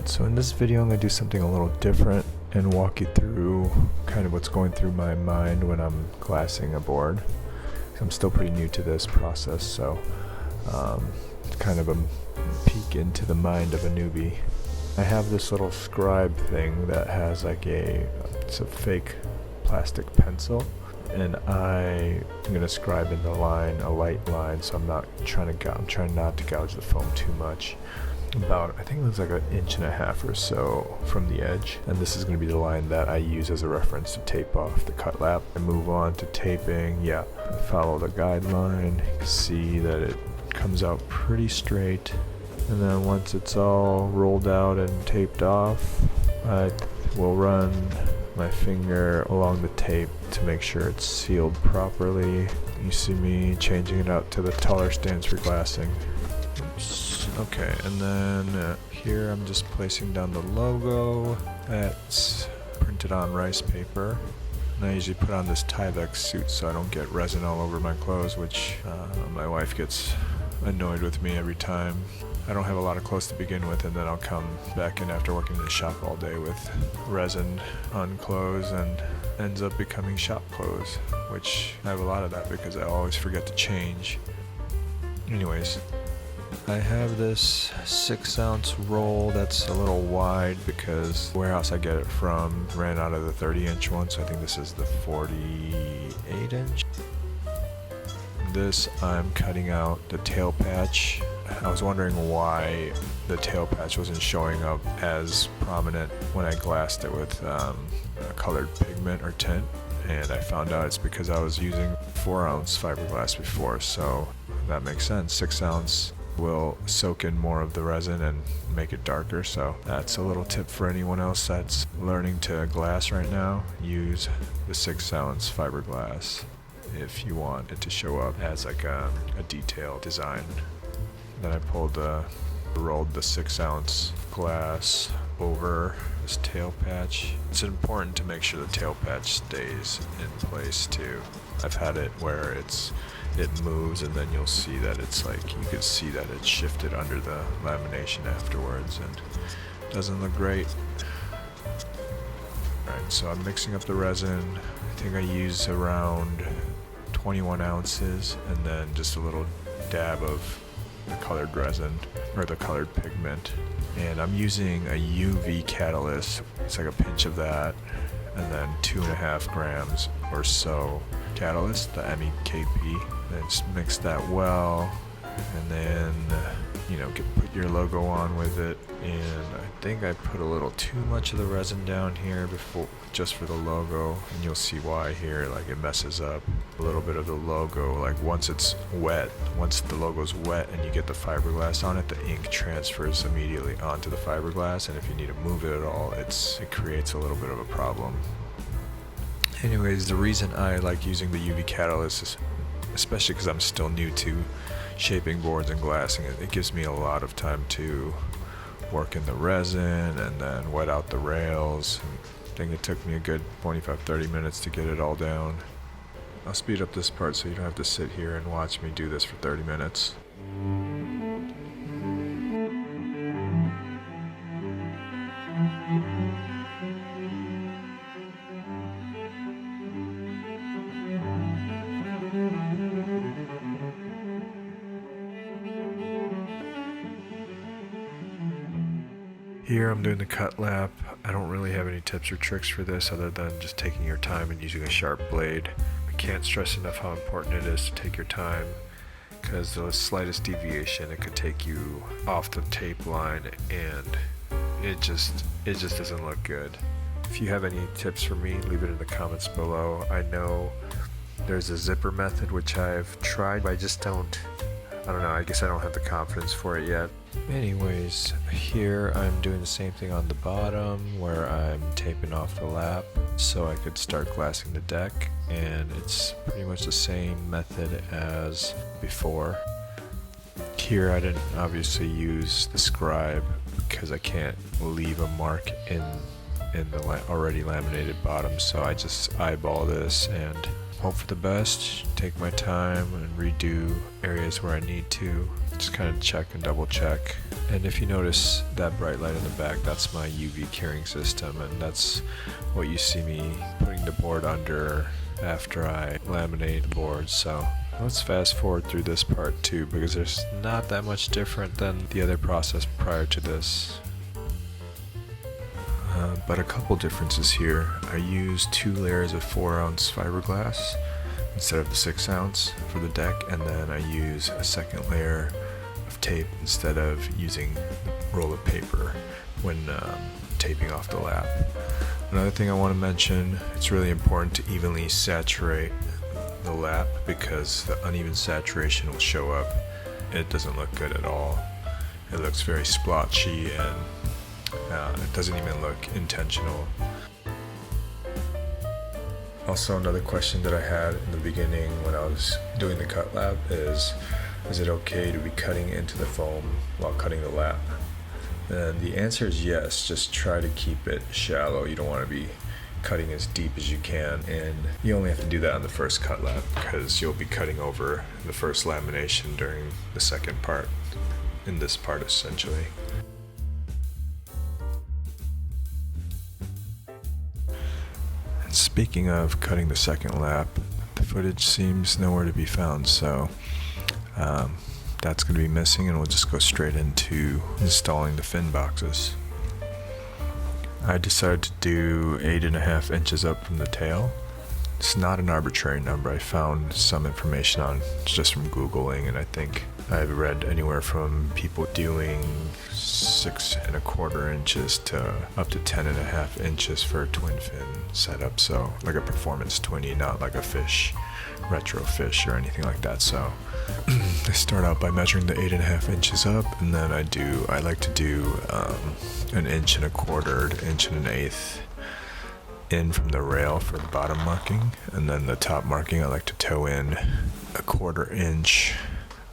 Alright, so in this video I'm going to do something a little different and walk you through kind of what's going through my mind when I'm glassing a board. I'm still pretty new to this process, so kind of a peek into the mind of a newbie. I have this little scribe thing that has like it's a fake plastic pencil, and I'm going to scribe in the line, a light line, so I'm trying not to gouge the foam too much. About, I think it was like 1.5 inches or so from the edge, and this is going to be the line that I use as a reference to tape off the cut lap. I move on to taping. I follow the guideline. You can see that it comes out pretty straight, and then once it's all rolled out and taped off, I will run my finger along the tape to make sure it's sealed properly. You see me changing it out to the taller stance for glassing. Okay, and then here I'm just placing down the logo that's printed on rice paper. And I usually put on this Tyvek suit so I don't get resin all over my clothes, which my wife gets annoyed with me every time. I don't have a lot of clothes to begin with, and then I'll come back in after working in the shop all day with resin on clothes and ends up becoming shop clothes, which I have a lot of that because I always forget to change. Anyways, I have this 6-ounce roll that's a little wide because the warehouse I get it from ran out of the 30-inch one, so I think this is the 48-inch. This I'm cutting out the tail patch. I was wondering why the tail patch wasn't showing up as prominent when I glassed it with a colored pigment or tint, and I found out it's because I was using 4-ounce fiberglass before, so that makes sense. 6-ounce will soak in more of the resin and make it darker, so that's a little tip for anyone else that's learning to glass right now. Use the 6-ounce fiberglass if you want it to show up as like a detailed design. Then I rolled the 6-ounce glass over this tail patch. It's important to make sure the tail patch stays in place too. I've had it where it moves, and then you'll see that it's like, you can see that it's shifted under the lamination afterwards and doesn't look great. Alright, so I'm mixing up the resin. I think I use around 21 ounces and then just a little dab of the colored resin or the colored pigment, and I'm using a UV catalyst. It's like a pinch of that and then 2.5 grams or so catalyst, the MEKP. Then just mix that well, and then put your logo on with it. And I think I put a little too much of the resin down here before, just for the logo, and you'll see why here. Like, it messes up a little bit of the logo. Like, once the logo's wet and you get the fiberglass on it, the ink transfers immediately onto the fiberglass, and if you need to move it at all, it creates a little bit of a problem. Anyways, the reason I like using the UV catalyst is especially because I'm still new to shaping boards and glassing. It gives me a lot of time to work in the resin and then wet out the rails. I think it took me a good 25-30 minutes to get it all down. I'll speed up this part so you don't have to sit here and watch me do this for 30 minutes. Here I'm doing the cut lap. I don't really have any tips or tricks for this other than just taking your time and using a sharp blade. I can't stress enough how important it is to take your time, because the slightest deviation, it could take you off the tape line, and it just doesn't look good. If you have any tips for me, leave it in the comments below. I know there's a zipper method which I've tried, but I don't know, I guess I don't have the confidence for it yet. Anyways, here I'm doing the same thing on the bottom where I'm taping off the lap so I could start glassing the deck, and it's pretty much the same method as before. Here I didn't obviously use the scribe because I can't leave a mark in the already laminated bottom, so I just eyeball this and hope for the best, take my time and redo areas where I need to. Just kind of check and double check. And if you notice that bright light in the back, that's my UV curing system, and that's what you see me putting the board under after I laminate the board. So let's fast forward through this part too, because there's not that much different than the other process prior to this. But a couple differences here. I use 2 layers of 4-ounce fiberglass instead of the 6-ounce for the deck, and then I use a second layer of tape instead of using the roll of paper when taping off the lap. Another thing I want to mention, it's really important to evenly saturate the lap, because the uneven saturation will show up and it doesn't look good at all. It looks very splotchy and it doesn't even look intentional. Also, another question that I had in the beginning when I was doing the cut lap is it okay to be cutting into the foam while cutting the lap? And the answer is yes. Just try to keep it shallow. You don't want to be cutting as deep as you can, and you only have to do that on the first cut lap because you'll be cutting over the first lamination during the second part, in this part essentially. And speaking of cutting the second lap, the footage seems nowhere to be found, so that's going to be missing, and we'll just go straight into installing the fin boxes. I decided to do 8.5 inches up from the tail. It's not an arbitrary number. I found some information on just from Googling, and I think I've read anywhere from people doing 6.25 inches to up to 10.5 inches for a twin fin setup. So like a performance 20, not like a fish, retro fish or anything like that. So I start out by measuring the 8.5 inches up, and then I like to do 1.25 inches, 1.25 inches in from the rail for the bottom marking, and then the top marking I like to toe in 1/4 inch.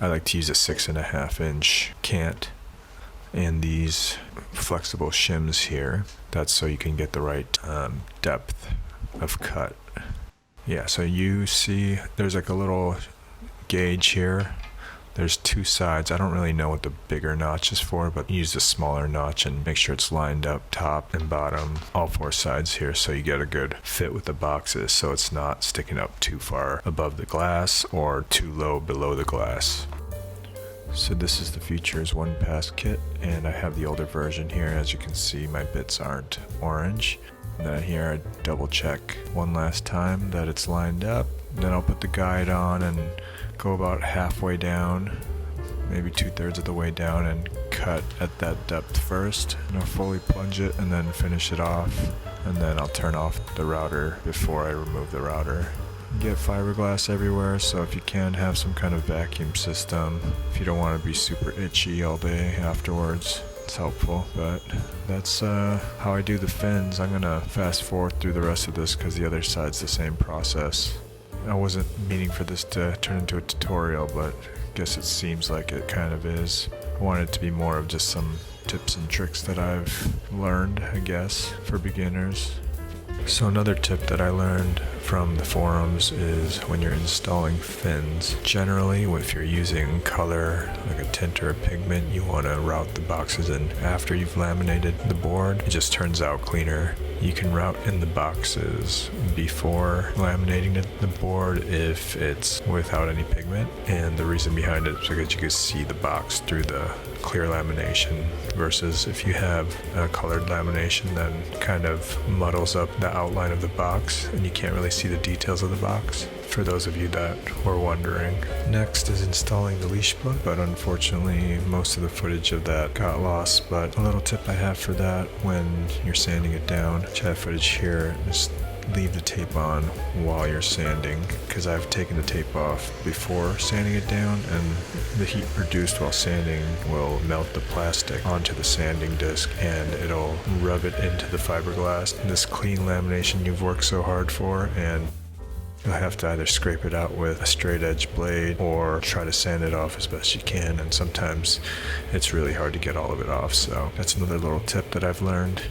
I like to use a 6.5 inch cant and these flexible shims here. That's so you can get the right depth of cut. Yeah, so you see there's like a little gauge here. There's 2 sides. I don't really know what the bigger notch is for, but use the smaller notch and make sure it's lined up top and bottom, all 4 sides here, so you get a good fit with the boxes, so it's not sticking up too far above the glass or too low below the glass. So this is the Futures 1-Pass kit, and I have the older version here. As you can see, my bits aren't orange. And then here I double check one last time that it's lined up. Then I'll put the guide on and go about halfway down, maybe 2/3 of the way down, and cut at that depth first. And I'll fully plunge it and then finish it off. And then I'll turn off the router before I remove the router. Get fiberglass everywhere, so if you can, have some kind of vacuum system if you don't want to be super itchy all day afterwards. It's helpful. But that's how I do the fins. I'm gonna fast forward through the rest of this because the other side's the same process. I wasn't meaning for this to turn into a tutorial, but I guess it seems like it kind of is. I wanted it to be more of just some tips and tricks that I've learned, I guess, for beginners. So another tip that I learned from the forums is when you're installing fins, generally if you're using color like a tint or a pigment, you want to route the boxes in after you've laminated the board. It just turns out cleaner. You can route in the boxes before laminating the board if it's without any pigment, and the reason behind it is because you can see the box through the clear lamination, versus if you have a colored lamination, then kind of muddles up the outline of the box and you can't really see the details of the box, for those of you that were wondering. Next is installing the leash book, but unfortunately most of the footage of that got lost. But a little tip I have for that when you're sanding it down, which I have footage here, is leave the tape on while you're sanding, because I've taken the tape off before sanding it down, and the heat produced while sanding will melt the plastic onto the sanding disc and it'll rub it into the fiberglass, this clean lamination you've worked so hard for, and you'll have to either scrape it out with a straight edge blade or try to sand it off as best you can, and sometimes it's really hard to get all of it off. So that's another little tip that I've learned.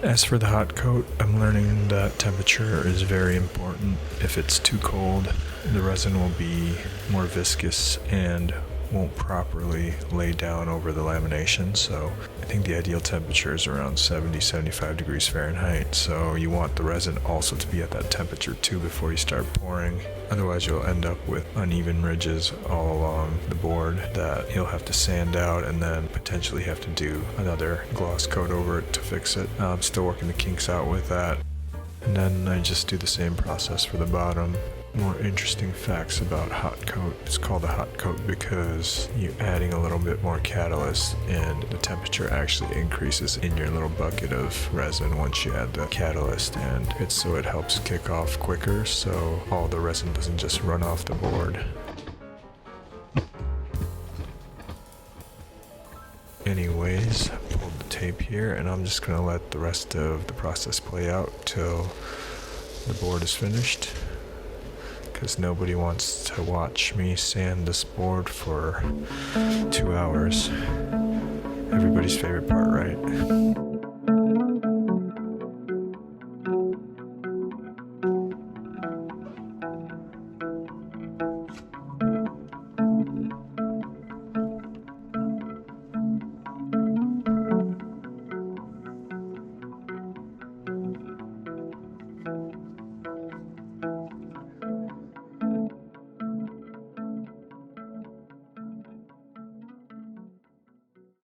As for the hot coat, I'm learning that temperature is very important. If it's too cold, the resin will be more viscous and won't properly lay down over the lamination. So I think the ideal temperature is around 70-75 degrees Fahrenheit. So you want the resin also to be at that temperature too before you start pouring. Otherwise you'll end up with uneven ridges all along the board that you'll have to sand out and then potentially have to do another gloss coat over it to fix it. I'm still working the kinks out with that. And then I just do the same process for the bottom. More interesting facts about hot coat. It's called a hot coat because you're adding a little bit more catalyst and the temperature actually increases in your little bucket of resin once you add the catalyst, and it helps kick off quicker so all the resin doesn't just run off the board. Anyways, I pulled the tape here and I'm just going to let the rest of the process play out till the board is finished, because nobody wants to watch me sand this board for 2 hours. Everybody's favorite part, right?